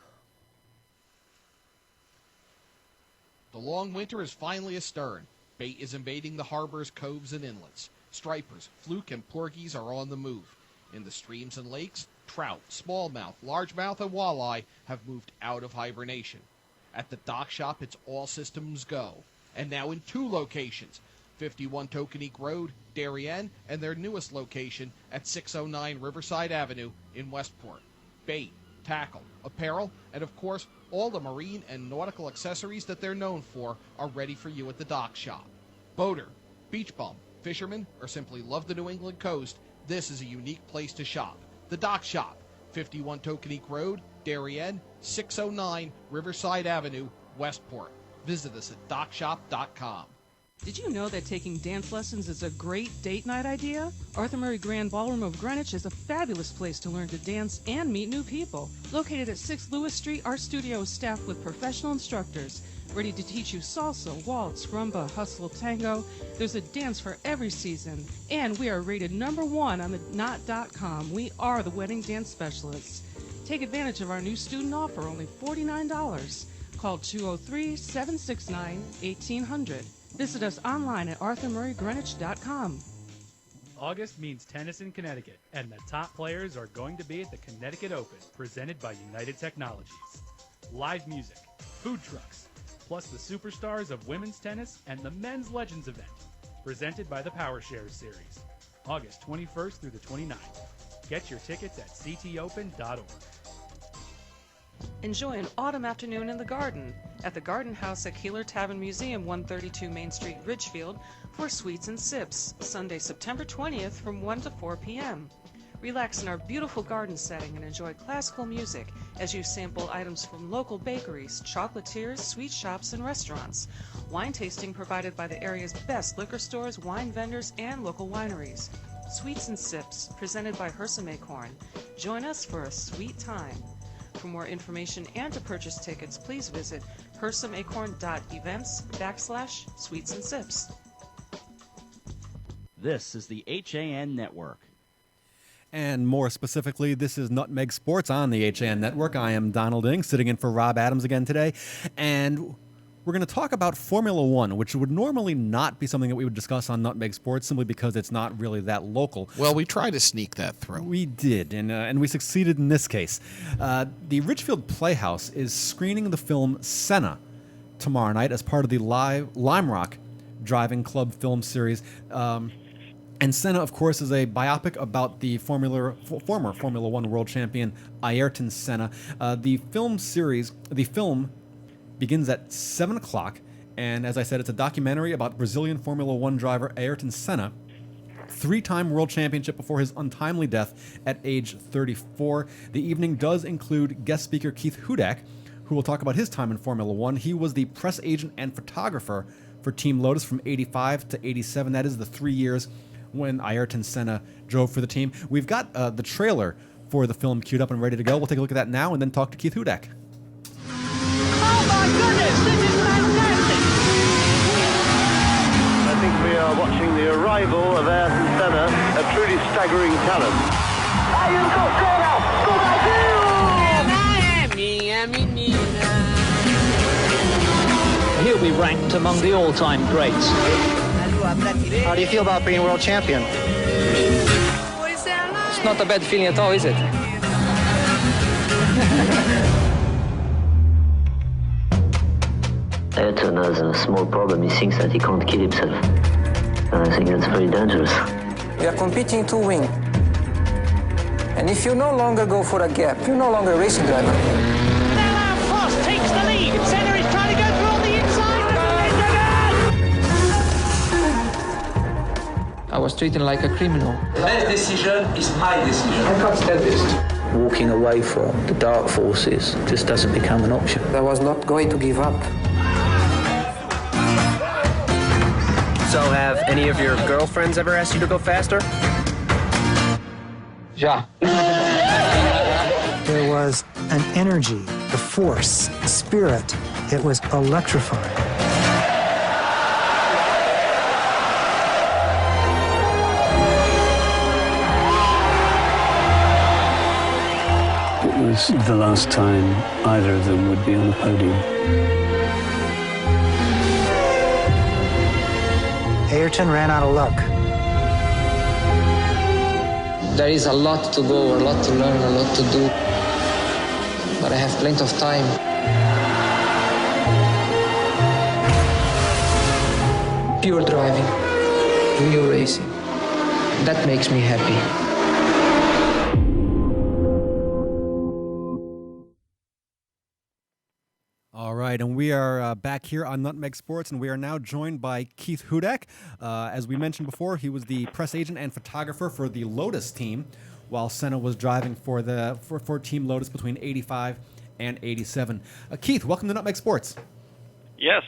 The long winter is finally astern. Bait is invading the harbors, coves, and inlets. Stripers, fluke, and porgies are on the move. In the streams and lakes, trout, smallmouth, largemouth, and walleye have moved out of hibernation. At the dock shop, it's all systems go. And now in 2 locations, 51 Tokenique Road, Darien, and their newest location at 609 Riverside Avenue in Westport. Bait, tackle, apparel, and of course, all the marine and nautical accessories that they're known for are ready for you at the dock shop. Boater, beach bum, fisherman, or simply love the New England coast, this is a unique place to shop. The dock shop, 51 Tokenique Road, Darien, 609 Riverside Avenue, Westport. Visit us at dockshop.com. Did you know that taking dance lessons is a great date night idea? Arthur Murray Grand Ballroom of Greenwich is a fabulous place to learn to dance and meet new people. Located at 6 Lewis Street, our studio is staffed with professional instructors ready to teach you salsa, waltz, rumba, hustle, tango. There's a dance for every season, and we are rated #1 on the knot.com. We are the wedding dance specialists. Take advantage of our new student offer, only $49. Call 203-769-1800. Visit us online at arthurmurraygreenwich.com. August means tennis in Connecticut, and the top players are going to be at the Connecticut Open, presented by United Technologies. Live music, food trucks, plus the superstars of women's tennis and the Men's Legends event, presented by the Power Shares Series. August 21st through the 29th. Get your tickets at ctopen.org. Enjoy an autumn afternoon in the garden at the Garden House at Keeler Tavern Museum, 132 Main Street, Ridgefield, for Sweets and Sips, Sunday, September 20th from 1 to 4 p.m. Relax in our beautiful garden setting and enjoy classical music as you sample items from local bakeries, chocolatiers, sweet shops, and restaurants. Wine tasting provided by the area's best liquor stores, wine vendors, and local wineries. Sweets and Sips, presented by Hersam Acorn. Join us for a sweet time. For more information and to purchase tickets, please visit hersamacorn.events/sweets and sips. This is the HAN Network. And more specifically, this is Nutmeg Sports on the HAN Network. I am Donald Ing, sitting in for Rob Adams again today. And we're going to talk about Formula One, which would normally not be something that we would discuss on Nutmeg Sports simply because it's not really that local. Well, we tried to sneak that through. We did, and we succeeded in this case. The Ridgefield Playhouse is screening the film Senna tomorrow night as part of the Lime Rock Driving Club film series. And Senna, of course, is a biopic about the former Formula One world champion Ayrton Senna. The film begins at 7 o'clock, and as I said, it's a documentary about Brazilian Formula One driver Ayrton Senna, 3-time world championship before his untimely death at age 34. The evening does include guest speaker Keith Hudak, who will talk about his time in Formula One. He was the press agent and photographer for Team Lotus from 85 to 87. That is the 3 years when Ayrton Senna drove for the team. We've got the trailer for the film queued up and ready to go. We'll take a look at that now and then talk to Keith Hudak. rival of Ayrton Senna, a truly staggering talent. He'll be ranked among the all-time greats. How do you feel about being world champion? It's not a bad feeling at all, is it? Ayrton has a small problem. He thinks that he can't kill himself. And I think that's very dangerous. We are competing to win. And if you no longer go for a gap, you're no longer a racing driver. Now Frost takes the lead. Senna is trying to go through on the inside. I was treated like a criminal. The best decision is my decision. I can't stand this. Walking away from the dark forces just doesn't become an option. I was not going to give up. So have any of your girlfriends ever asked you to go faster? Yeah. There was an energy, the force, the spirit. It was electrifying. It was the last time either of them would be on the podium. Ayrton ran out of luck. There is a lot to go, a lot to learn, a lot to do. But I have plenty of time. Pure driving, real racing. That makes me happy. All right, and we are back here on Nutmeg Sports, and we are now joined by Keith Hudak. As we mentioned before, he was the press agent and photographer for the Lotus team, while Senna was driving for Team Lotus between '85 and '87. Keith, welcome to Nutmeg Sports. Yes,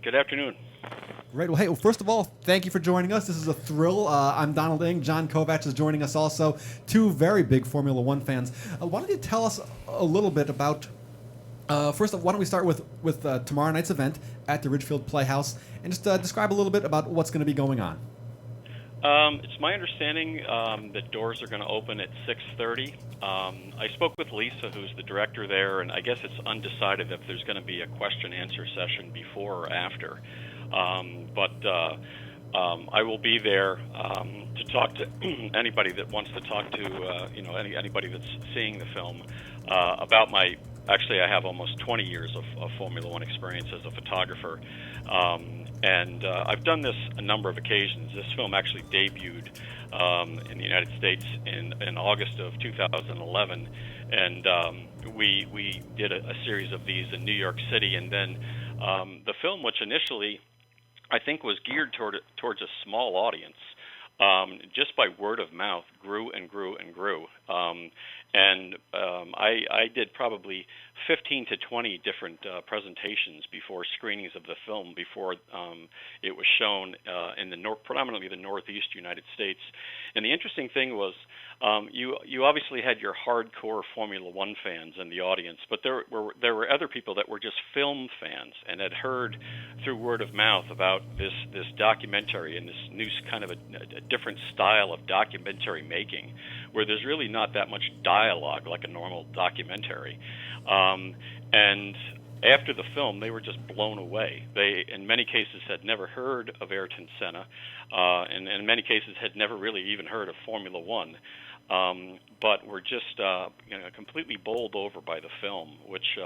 good afternoon. Right. Well, hey, first of all, thank you for joining us. This is a thrill. I'm Donald Ing. John Kovacs is joining us also. Two very big Formula One fans. Why don't you tell us a little bit about... first, why don't we start with tomorrow night's event at the Ridgefield Playhouse, and just describe a little bit about what's going to be going on. It's my understanding that doors are going to open at 6:30. I spoke with Lisa, who's the director there, and I guess it's undecided if there's going to be a question-answer session before or after. I will be there to talk to anybody that wants to talk to, anybody that's seeing the film about my. Actually, I have almost 20 years of Formula One experience as a photographer, and I've done this a number of occasions. This film actually debuted in the United States in August of 2011, and we did a series of these in New York City, and then the film, which initially I think was geared towards a small audience, just by word of mouth grew and grew and grew. I did probably 15 to 20 different presentations before screenings of the film before it was shown in predominantly the Northeast United States. And the interesting thing was you obviously had your hardcore Formula One fans in the audience, but there were other people that were just film fans and had heard through word of mouth about this documentary and this new kind of a different style of documentary making, where there's really not that much dialogue like a normal documentary. And after the film, they were just blown away. They, in many cases, had never heard of Ayrton Senna, and in many cases had never really even heard of Formula One, but were just completely bowled over by the film, which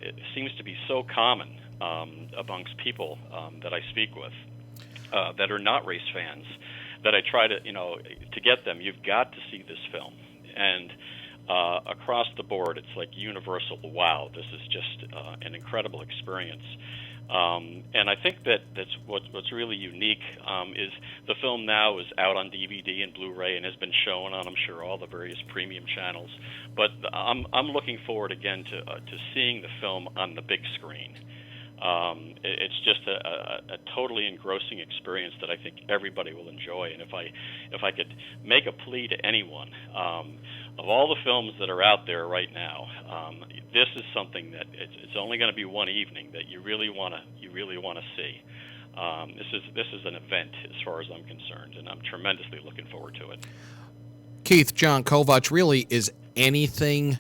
it seems to be so common amongst people that I speak with that are not race fans, that I try to get them, you've got to see this film. And across the board, it's like universal, wow, this is just an incredible experience. And I think that's what's really unique is the film now is out on DVD and Blu-ray and has been shown on, I'm sure, all the various premium channels. But I'm looking forward again to seeing the film on the big screen. It's just a totally engrossing experience that I think everybody will enjoy. And if I could make a plea to anyone, of all the films that are out there right now, this is something that it's only going to be one evening that you really want to see. This is an event as far as I'm concerned, and I'm tremendously looking forward to it. Keith, John Kovacs, really is anything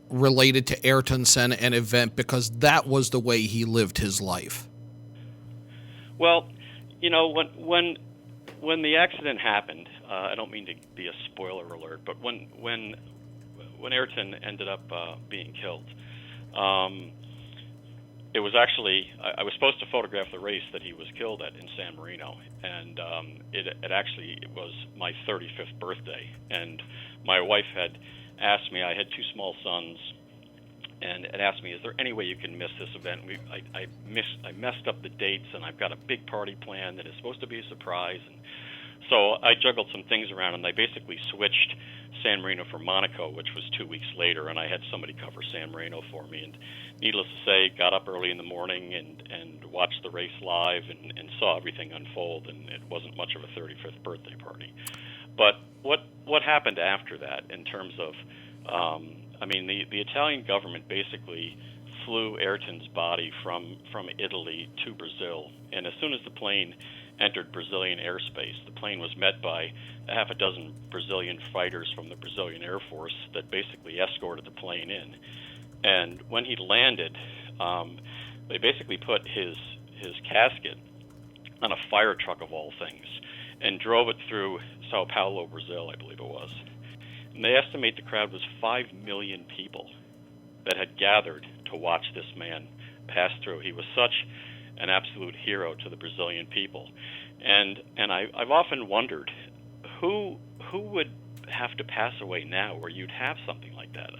related to Ayrton Senna an event, because that was the way he lived his life? Well, you know, when the accident happened, I don't mean to be a spoiler alert, but when Ayrton ended up being killed, it was actually, I was supposed to photograph the race that he was killed at in San Marino, and it was my 35th birthday, and my wife had asked me, I had two small sons, and had asked me, is there any way you can miss this event? I messed up the dates, and I've got a big party planned that is supposed to be a surprise, and so I juggled some things around, and I basically switched San Marino for Monaco, which was 2 weeks later, and I had somebody cover San Marino for me. And needless to say, got up early in the morning and watched the race live and saw everything unfold, and it wasn't much of a 35th birthday party. But what happened after that in terms of, the Italian government basically flew Ayrton's body from Italy to Brazil, and as soon as the plane entered Brazilian airspace, the plane was met by a half a dozen Brazilian fighters from the Brazilian Air Force that basically escorted the plane in. And when he landed, they basically put his casket on a fire truck of all things and drove it through Sao Paulo, Brazil, I believe it was. And they estimate the crowd was 5 million people that had gathered to watch this man pass through. He was such an absolute hero to the Brazilian people, and I've often wondered who would have to pass away now where you'd have something like that.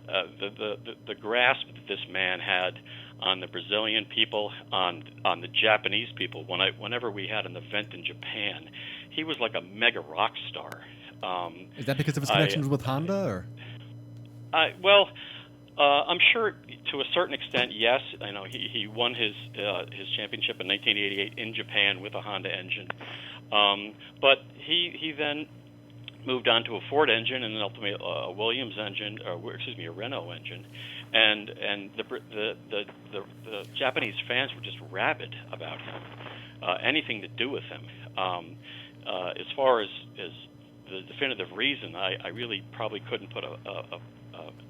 The grasp that this man had on the Brazilian people, on the Japanese people. Whenever we had an event in Japan, he was like a mega rock star. Is that because of his connections with Honda, or? I'm sure to a certain extent, yes. I know he won his championship in 1988 in Japan with a Honda engine, but he then moved on to a Ford engine and then ultimately a Williams engine, a Renault engine, and the Japanese fans were just rabid about him, anything to do with him. As far as the definitive reason, I really probably couldn't put a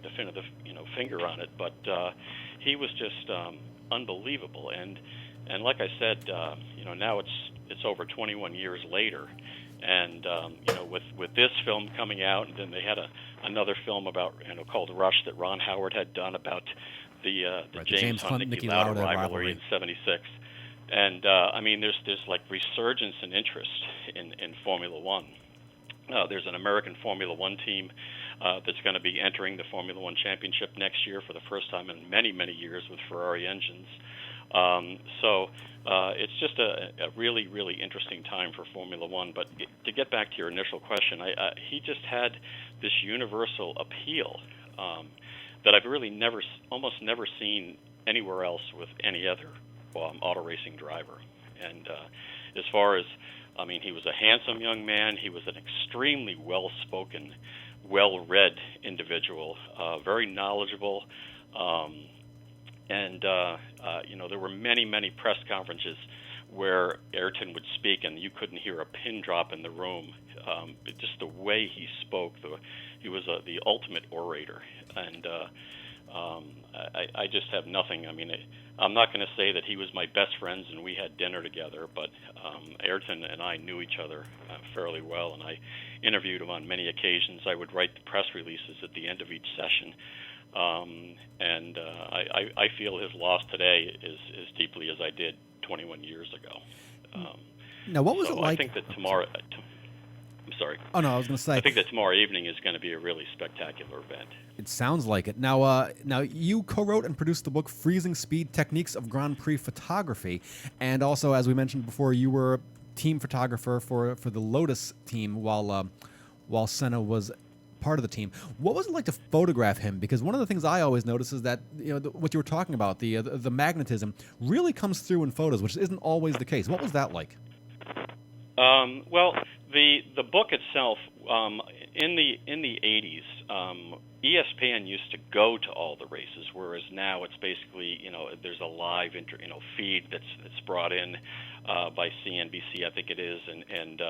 definitive finger on it, but he was just unbelievable, and like I said, now it's over 21 years later, and with this film coming out, and then they had another film about called Rush that Ron Howard had done about the James Hunt Niki Lauda rivalry in '76, and there's like resurgence in interest in Formula One. There's an American Formula One team that's going to be entering the Formula One Championship next year for the first time in many, many years with Ferrari engines. So it's just a really, really interesting time for Formula One. But to get back to your initial question, he just had this universal appeal that I've really almost never seen anywhere else with any other auto racing driver. And as far as he was a handsome young man. He was an extremely well-spoken, well-read individual, very knowledgeable, and there were many, many press conferences where Ayrton would speak, and you couldn't hear a pin drop in the room. Just the way he spoke, he was the ultimate orator, and I just have nothing. I'm not going to say that he was my best friends and we had dinner together, but Ayrton and I knew each other fairly well, and I interviewed him on many occasions. I would write the press releases at the end of each session, and I feel his loss today is as deeply as I did 21 years ago. Now, what was it like? I think that tomorrow... I'm sorry. Oh, no, I was going to say... I think that tomorrow evening is going to be a really spectacular event. It sounds like it. Now you co-wrote and produced the book Freezing Speed, Techniques of Grand Prix Photography. And also, as we mentioned before, you were team photographer for the Lotus team while Senna was part of the team. What was it like to photograph him? Because one of the things I always notice is that what you were talking about, the magnetism, really comes through in photos, which isn't always the case. What was that like? Well, the book itself, in the 80s, ESPN used to go to all the races, whereas now it's basically, there's a live feed that's brought in by CNBC, I think it is, and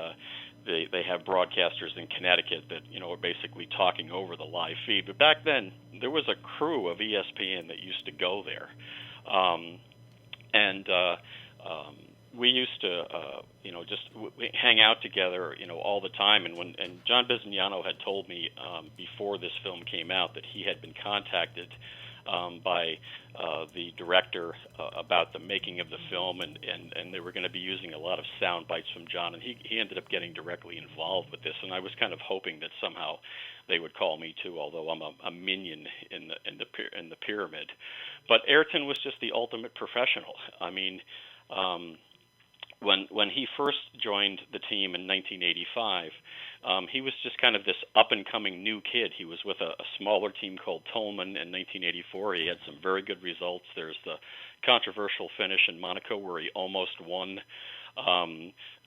they have broadcasters in Connecticut that are basically talking over the live feed. But back then there was a crew of ESPN that used to go there, and we used to we hang out together all the time. And John Bisignano had told me before this film came out that he had been contacted by the director about the making of the film, and they were going to be using a lot of sound bites from John, and he ended up getting directly involved with this. And I was kind of hoping that somehow they would call me too, although I'm a minion in the pyramid. But Ayrton was just the ultimate professional. I mean, when he first joined the team in 1985, he was just kind of this up-and-coming new kid. He was with a smaller team called Tolman in 1984. He had some very good results. There's the controversial finish in Monaco where he almost won.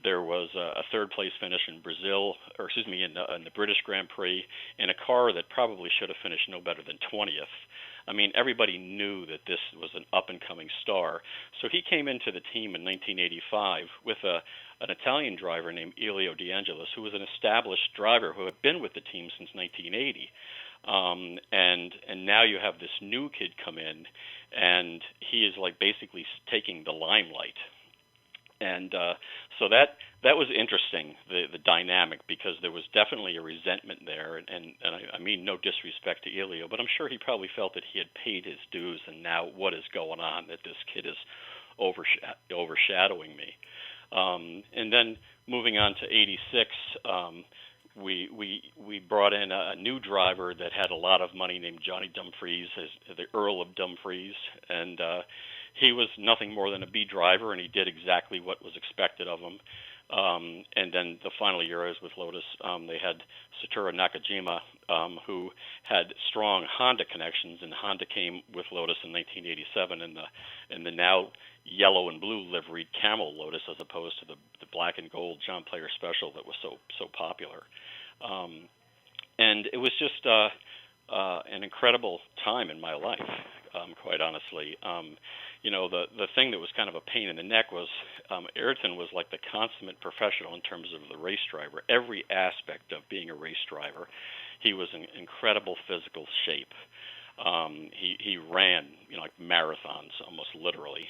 There was a third-place finish in Brazil, in the British Grand Prix, in a car that probably should have finished no better than 20th. I mean, everybody knew that this was an up-and-coming star. So he came into the team in 1985 with an Italian driver named Elio De Angelis, who was an established driver who had been with the team since 1980. And now you have this new kid come in, and he is like basically taking the limelight. And so that was interesting, the dynamic, because there was definitely a resentment there, and I mean no disrespect to Elio, but I'm sure he probably felt that he had paid his dues, and now what is going on, that this kid is overshadowing me. And then moving on to 86, we brought in a new driver that had a lot of money named Johnny Dumfries, the Earl of Dumfries, and he was nothing more than a B driver, and he did exactly what was expected of him. And then the final year I was with Lotus, they had Satoru Nakajima, who had strong Honda connections, and Honda came with Lotus in 1987 in the now yellow and blue liveried Camel Lotus, as opposed to the black and gold John Player Special that was so popular. And it was just an incredible time in my life, quite honestly. The thing that was kind of a pain in the neck was Ayrton was like the consummate professional in terms of the race driver. Every aspect of being a race driver, he was in incredible physical shape. He ran, like marathons, almost literally.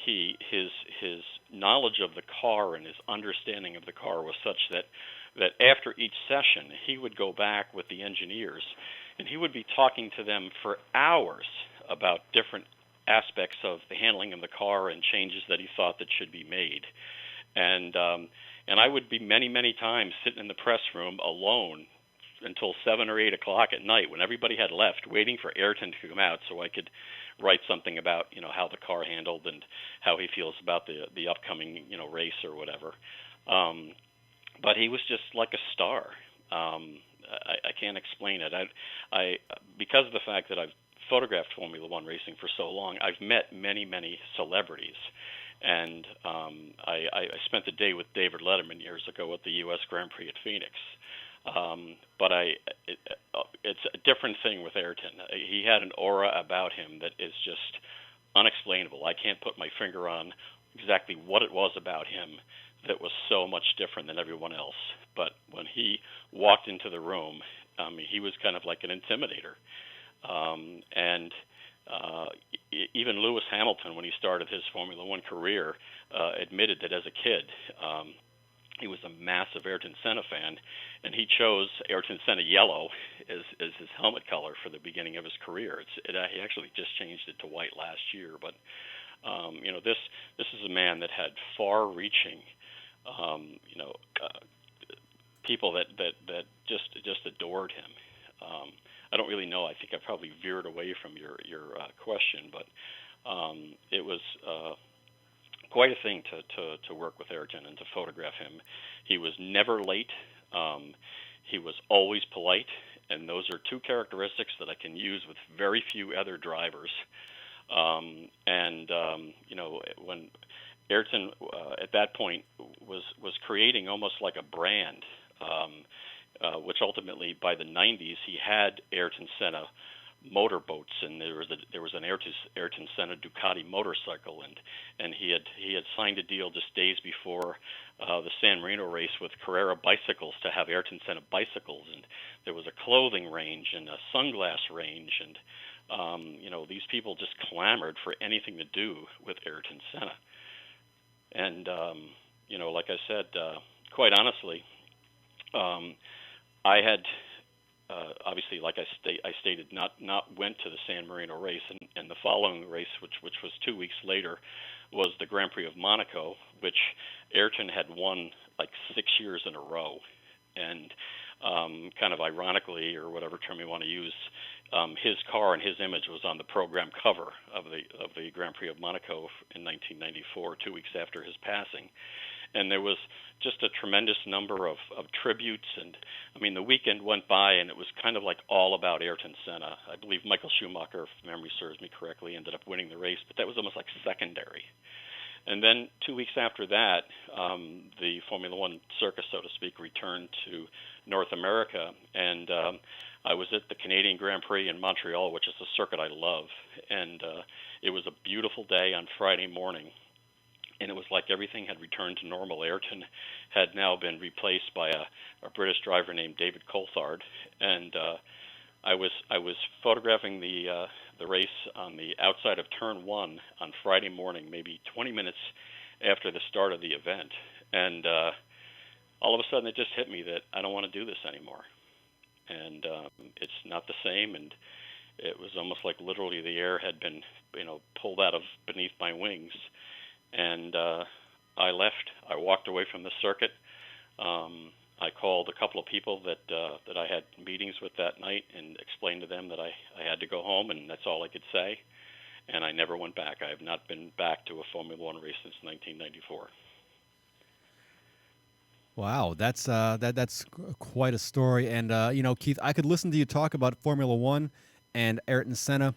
His knowledge of the car and his understanding of the car was such that after each session, he would go back with the engineers, and he would be talking to them for hours about different aspects of the handling of the car and changes that he thought that should be made. And I would be many times sitting in the press room alone until 7 or 8 o'clock at night when everybody had left, waiting for Ayrton to come out so I could write something about how the car handled and how he feels about the upcoming race or whatever. But he was just like a star. I can't explain it. I because of the fact that I've photographed Formula One racing for so long, I've met many celebrities, and I spent a day with David Letterman years ago at the U.S. Grand Prix at Phoenix. But it's a different thing with Ayrton. He had an aura about him that is just unexplainable. I can't put my finger on exactly what it was about him that was so much different than everyone else. But when he walked into the room, he was kind of like an intimidator. Even Lewis Hamilton, when he started his Formula One career, admitted that as a kid, he was a massive Ayrton Senna fan, and he chose Ayrton Senna yellow as his helmet color for the beginning of his career. He actually just changed it to white last year, but this is a man that had far-reaching, people that just adored him. I don't really know. I think I probably veered away from your question, but it was quite a thing to work with Ayrton and to photograph him. He was never late. He was always polite, and those are two characteristics that I can use with very few other drivers. When Ayrton at that point was creating almost like a brand. which ultimately by the 90s he had Ayrton Senna motorboats, and there was an Ayrton Senna Ducati motorcycle, and he had signed a deal just days before the San Marino race with Carrera Bicycles to have Ayrton Senna bicycles, and there was a clothing range and a sunglass range, and these people just clamored for anything to do with Ayrton Senna. And like I said, quite honestly, I had obviously, like I stated, not went to the San Marino race, and the following race, which was 2 weeks later, was the Grand Prix of Monaco, which Ayrton had won like 6 years in a row, and kind of ironically, or whatever term you want to use, his car and his image was on the program cover of the Grand Prix of Monaco in 1994, 2 weeks after his passing. And there was just a tremendous number of tributes, and I mean the weekend went by and it was kind of like all about Ayrton Senna. I believe Michael Schumacher, if memory serves me correctly, ended up winning the race, but that was almost like secondary. And then 2 weeks after that, the Formula One circus, so to speak, returned to North America, and I was at the Canadian Grand Prix in Montreal, which is a circuit I love, and it was a beautiful day on Friday morning. And it was like everything had returned to normal. Ayrton had now been replaced by a British driver named David Coulthard, and I was photographing the race on the outside of Turn 1 on Friday morning, maybe 20 minutes after the start of the event, and all of a sudden it just hit me that I don't want to do this anymore, and it's not the same, and it was almost like literally the air had been pulled out of beneath my wings. And I left. I walked away from the circuit. I called a couple of people that I had meetings with that night and explained to them that I had to go home, and that's all I could say. And I never went back. I have not been back to a Formula One race since 1994. Wow, that's quite a story. And Keith, I could listen to you talk about Formula One and Ayrton Senna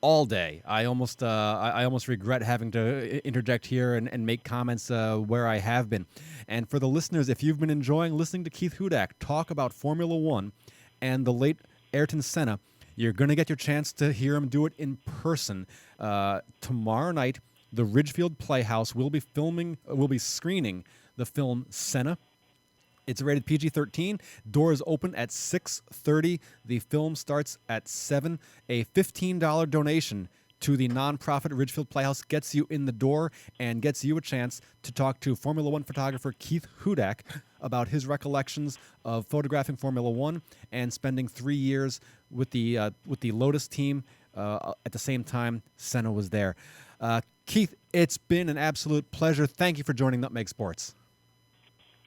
all day. I almost regret having to interject here and make comments where I have been. And for the listeners, if you've been enjoying listening to Keith Hudak talk about Formula One and the late Ayrton Senna, you're going to get your chance to hear him do it in person. Tomorrow night, the Ridgefield Playhouse will be screening the film Senna. It's rated PG-13. Doors open at 6:30. The film starts at 7. A $15 donation to the nonprofit Ridgefield Playhouse gets you in the door and gets you a chance to talk to Formula One photographer Keith Hudak about his recollections of photographing Formula One and spending 3 years with the Lotus team. At the same time, Senna was there. Keith, it's been an absolute pleasure. Thank you for joining Nutmeg Sports.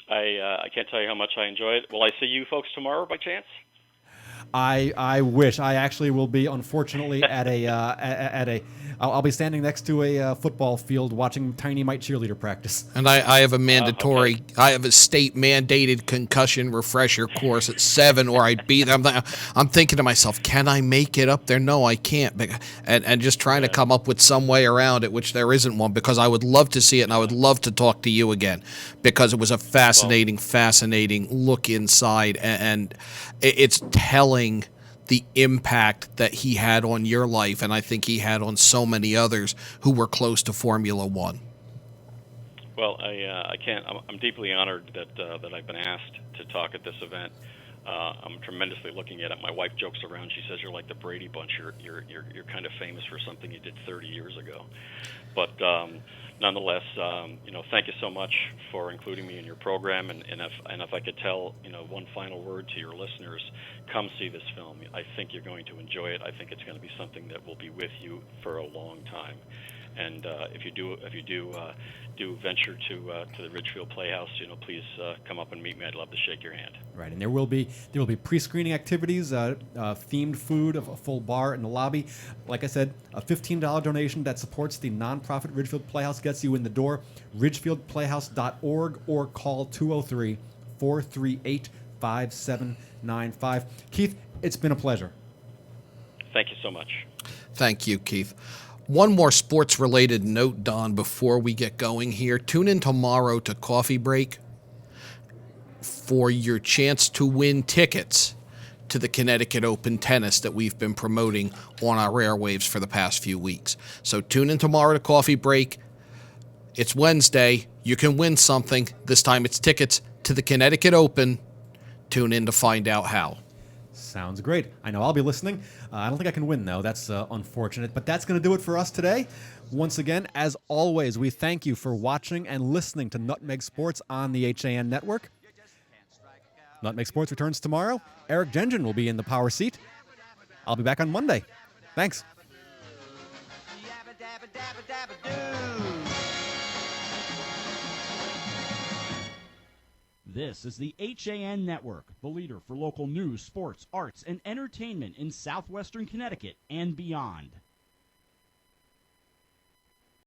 I can't tell you how much I enjoy it. Will I see you folks tomorrow by chance? I wish. I actually will be, unfortunately, at a I'll be standing next to a football field watching Tiny Mite cheerleader practice. And I have a mandatory, okay. I have a state-mandated concussion refresher course at 7, or I'd be there. I'm thinking to myself, can I make it up there? No, I can't. And just trying to come up with some way around it, which there isn't one, because I would love to see it, and I would love to talk to you again, because it was a fascinating look inside, and it's telling the impact that he had on your life, and I think he had on so many others who were close to Formula One. Well, I can't. I'm deeply honored that I've been asked to talk at this event. I'm tremendously looking at it. My wife jokes around. She says you're like the Brady Bunch. You're kind of famous for something you did 30 years ago. But nonetheless, thank you so much for including me in your program. And if I could tell one final word to your listeners, come see this film. I think you're going to enjoy it. I think it's going to be something that will be with you for a long time. And if you do venture to the Ridgefield Playhouse, please come up and meet me. I'd love to shake your hand. Right, and there will be pre-screening activities, themed food, a full bar in the lobby. Like I said, a $15 donation that supports the nonprofit Ridgefield Playhouse gets you in the door. RidgefieldPlayhouse.org or call 203-438-5795. Keith, it's been a pleasure. Thank you so much. Thank you, Keith. One more sports-related note, Don, before we get going here. Tune in tomorrow to Coffee Break. for your chance to win tickets to the Connecticut Open Tennis that we've been promoting on our airwaves for the past few weeks. So tune in tomorrow to Coffee Break. It's Wednesday. You can win something. This time it's tickets to the Connecticut Open. Tune in to find out how. Sounds great. I know I'll be listening. I don't think I can win, though. That's unfortunate. But that's going to do it for us today. Once again, as always, we thank you for watching and listening to Nutmeg Sports on the HAN Network. Nutmeg Sports returns tomorrow. Eric Gengen will be in the power seat. I'll be back on Monday. Thanks. This is the HAN Network, the leader for local news, sports, arts, and entertainment in southwestern Connecticut and beyond.